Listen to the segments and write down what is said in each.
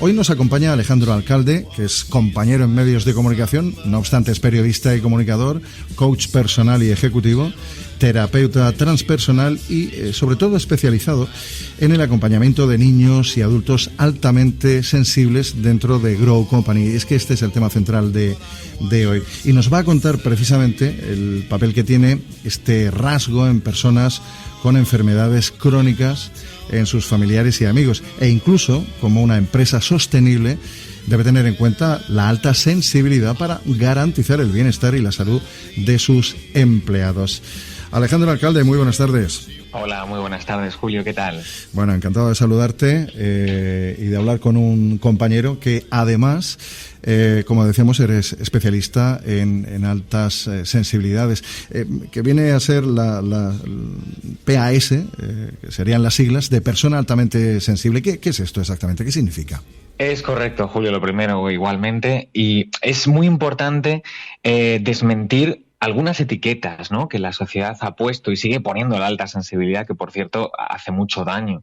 Hoy nos acompaña Alejandro Alcalde, que es compañero en medios de comunicación, no obstante es periodista y comunicador, coach personal y ejecutivo, terapeuta transpersonal y sobre todo especializado en el acompañamiento de niños y adultos altamente sensibles dentro de Grow Company. Es que este es el tema central de hoy. Y nos va a contar precisamente el papel que tiene este rasgo en personas con enfermedades crónicas, en sus familiares y amigos, e incluso como una empresa sostenible debe tener en cuenta la alta sensibilidad para garantizar el bienestar y la salud de sus empleados. Alejandro Alcalde, muy buenas tardes. Hola, muy buenas tardes, Julio, ¿qué tal? Bueno, encantado de saludarte y de hablar con un compañero que además, como decíamos, eres especialista en altas sensibilidades, que viene a ser la PAS, que serían las siglas de persona altamente sensible. ¿Qué es esto exactamente? ¿Qué significa? Es correcto, Julio, lo primero igualmente, y es muy importante desmentir algunas etiquetas, ¿no?, que la sociedad ha puesto y sigue poniendo la alta sensibilidad, que por cierto hace mucho daño,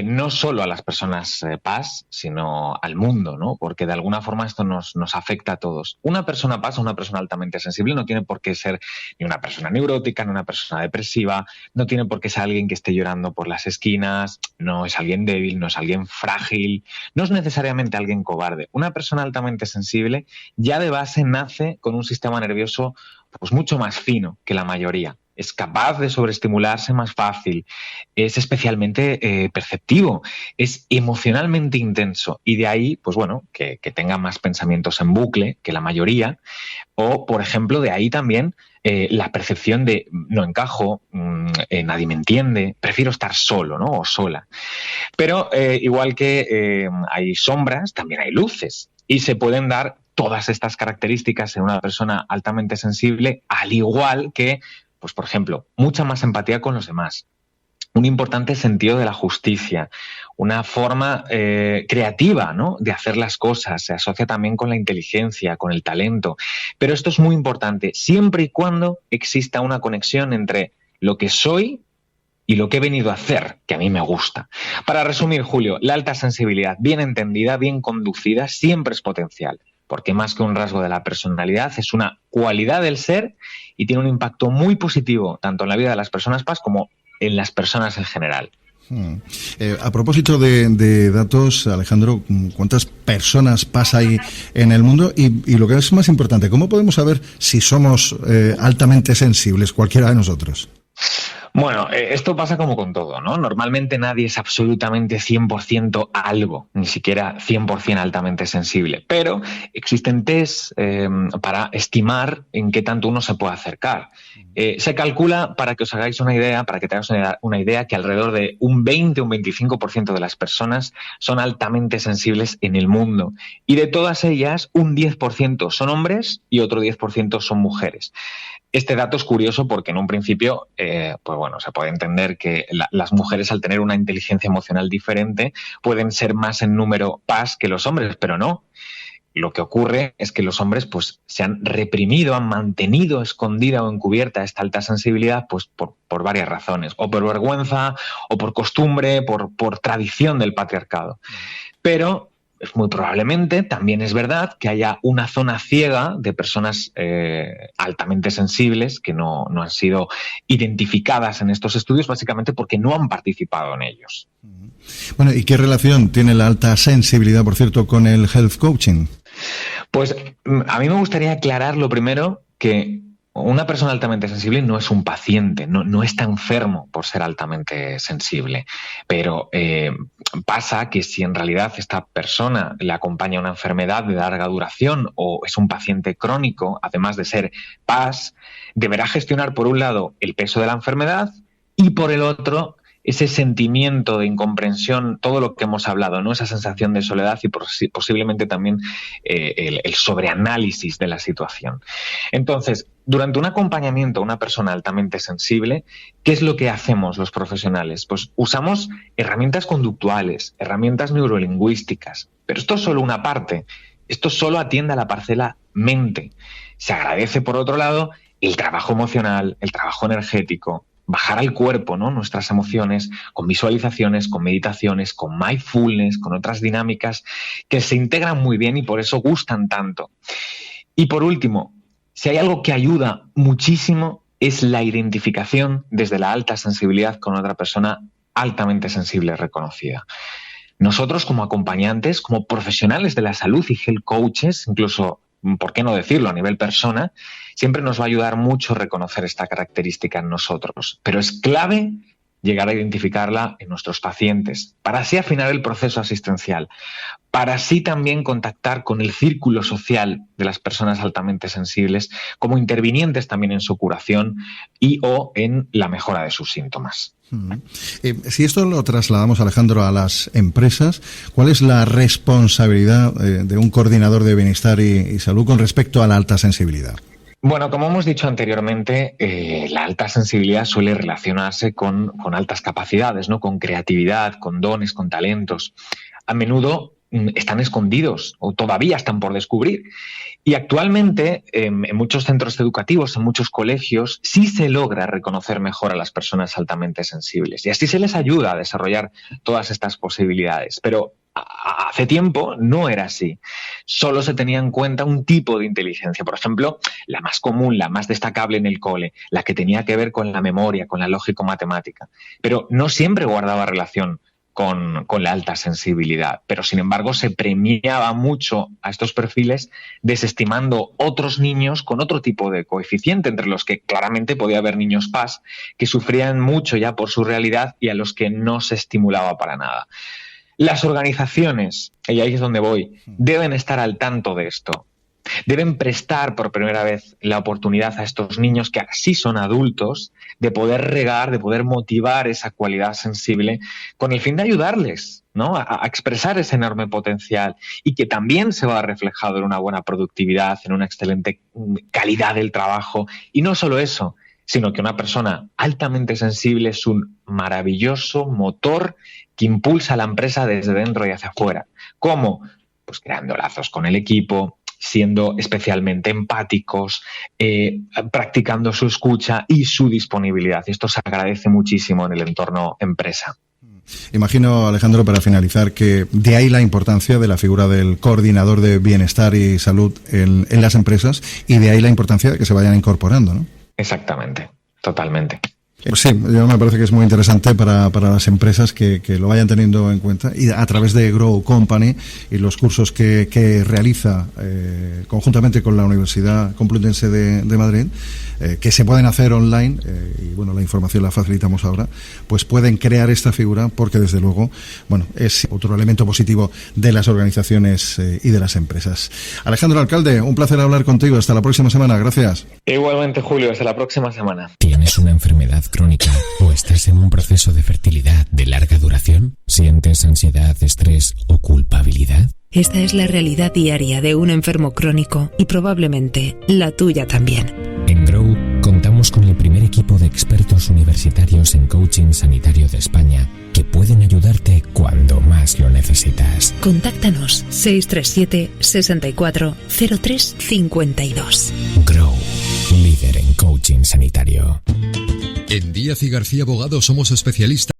no solo a las personas PAS, sino al mundo, ¿no?, porque de alguna forma esto nos afecta a todos. Una persona PAS o una persona altamente sensible no tiene por qué ser ni una persona neurótica, ni una persona depresiva, no tiene por qué ser alguien que esté llorando por las esquinas, no es alguien débil, no es alguien frágil, no es necesariamente alguien cobarde. Una persona altamente sensible ya de base nace con un sistema nervioso pues mucho más fino que la mayoría. Es capaz de sobreestimularse más fácil, es especialmente perceptivo, es emocionalmente intenso y de ahí, pues bueno, que tenga más pensamientos en bucle que la mayoría, o por ejemplo de ahí también la percepción de no encajo, nadie me entiende, prefiero estar solo, ¿no?, o sola. Pero igual que hay sombras, también hay luces y se pueden dar todas estas características en una persona altamente sensible, al igual que, pues por ejemplo, mucha más empatía con los demás, un importante sentido de la justicia, una forma creativa, ¿no?, de hacer las cosas, se asocia también con la inteligencia, con el talento. Pero esto es muy importante, siempre y cuando exista una conexión entre lo que soy y lo que he venido a hacer, que a mí me gusta. Para resumir, Julio, la alta sensibilidad, bien entendida, bien conducida, siempre es potencial, porque más que un rasgo de la personalidad, es una cualidad del ser y tiene un impacto muy positivo, tanto en la vida de las personas PAS como en las personas en general. A propósito de datos, Alejandro, ¿cuántas personas PAS hay en el mundo? Y lo que es más importante, ¿cómo podemos saber si somos altamente sensibles, cualquiera de nosotros? Bueno, esto pasa como con todo, ¿no? Normalmente nadie es absolutamente 100% algo, ni siquiera 100% altamente sensible, pero existen tests para estimar en qué tanto uno se puede acercar. Se calcula, para que os hagáis una idea, para que tengáis una idea, que alrededor de un 20 o un 25% de las personas son altamente sensibles en el mundo. Y de todas ellas, un 10% son hombres y otro 10% son mujeres. Este dato es curioso porque en un principio, pues bueno, se puede entender que las mujeres, al tener una inteligencia emocional diferente, pueden ser más en número PAS que los hombres, pero no. Lo que ocurre es que los hombres pues se han reprimido, han mantenido escondida o encubierta esta alta sensibilidad pues por varias razones, o por vergüenza, o por costumbre, por tradición del patriarcado. Pero muy probablemente también es verdad que haya una zona ciega de personas altamente sensibles que no han sido identificadas en estos estudios, básicamente porque no han participado en ellos. Bueno, ¿y qué relación tiene la alta sensibilidad, por cierto, con el health coaching? Pues a mí me gustaría aclarar lo primero que una persona altamente sensible no es un paciente, no está enfermo por ser altamente sensible, pero pasa que si en realidad esta persona le acompaña una enfermedad de larga duración o es un paciente crónico, además de ser PAS, deberá gestionar por un lado el peso de la enfermedad y por el otro ese sentimiento de incomprensión, todo lo que hemos hablado, ¿no? Esa sensación de soledad y posiblemente también el sobreanálisis de la situación. Entonces, durante un acompañamiento a una persona altamente sensible, ¿qué es lo que hacemos los profesionales? Pues usamos herramientas conductuales, herramientas neurolingüísticas, pero esto es solo una parte, esto solo atiende a la parcela mente. Se agradece, por otro lado, el trabajo emocional, el trabajo energético, bajar al cuerpo, ¿no?, nuestras emociones con visualizaciones, con meditaciones, con mindfulness, con otras dinámicas que se integran muy bien y por eso gustan tanto. Y por último, si hay algo que ayuda muchísimo es la identificación desde la alta sensibilidad con otra persona altamente sensible reconocida. Nosotros como acompañantes, como profesionales de la salud y health coaches, incluso, ¿por qué no decirlo?, a nivel persona, siempre nos va a ayudar mucho reconocer esta característica en nosotros. Pero es clave llegar a identificarla en nuestros pacientes, para así afinar el proceso asistencial, para así también contactar con el círculo social de las personas altamente sensibles como intervinientes también en su curación y o en la mejora de sus síntomas. Si esto lo trasladamos, Alejandro, a las empresas, ¿cuál es la responsabilidad de un coordinador de bienestar y salud con respecto a la alta sensibilidad? Bueno, como hemos dicho anteriormente, la alta sensibilidad suele relacionarse con altas capacidades, ¿no?, con creatividad, con dones, con talentos. A menudo están escondidos o todavía están por descubrir. Y actualmente en muchos centros educativos, en muchos colegios, sí se logra reconocer mejor a las personas altamente sensibles y así se les ayuda a desarrollar todas estas posibilidades. Pero hace tiempo no era así. Solo se tenía en cuenta un tipo de inteligencia. Por ejemplo, la más común, la más destacable en el cole, la que tenía que ver con la memoria, con la lógico-matemática. Pero no siempre guardaba relación con la alta sensibilidad. Pero, sin embargo, se premiaba mucho a estos perfiles desestimando otros niños con otro tipo de coeficiente, entre los que claramente podía haber niños PAS que sufrían mucho ya por su realidad y a los que no se estimulaba para nada. Las organizaciones, y ahí es donde voy, deben estar al tanto de esto. Deben prestar por primera vez la oportunidad a estos niños, que ahora sí son adultos, de poder regar, de poder motivar esa cualidad sensible con el fin de ayudarles, ¿no?, a expresar ese enorme potencial y que también se va reflejado en una buena productividad, en una excelente calidad del trabajo. Y no solo eso, sino que una persona altamente sensible es un maravilloso motor que impulsa a la empresa desde dentro y hacia afuera. ¿Cómo? Pues creando lazos con el equipo, siendo especialmente empáticos, practicando su escucha y su disponibilidad. Y esto se agradece muchísimo en el entorno empresa. Imagino, Alejandro, para finalizar, que de ahí la importancia de la figura del coordinador de bienestar y salud en las empresas y de ahí la importancia de que se vayan incorporando, ¿no? Exactamente, totalmente. Pues sí, yo me parece que es muy interesante para las empresas que lo vayan teniendo en cuenta y a través de Grow Company y los cursos que realiza conjuntamente con la Universidad Complutense de Madrid, que se pueden hacer online, y bueno, la información la facilitamos ahora, pues pueden crear esta figura porque desde luego, bueno, es otro elemento positivo de las organizaciones y de las empresas. Alejandro Alcalde, un placer hablar contigo. Hasta la próxima semana. Gracias. Igualmente, Julio. Hasta la próxima semana. ¿Tienes una enfermedad crónica o estás en un proceso de fertilidad de larga duración? ¿Sientes ansiedad, estrés o culpabilidad? Esta es la realidad diaria de un enfermo crónico y probablemente la tuya también. En Grow contamos con el primer equipo de expertos universitarios en coaching sanitario de España que pueden ayudarte cuando más lo necesitas. Contáctanos 637 64 03 52. Grow, líder en coaching sanitario. En Díaz y García Abogados somos especialistas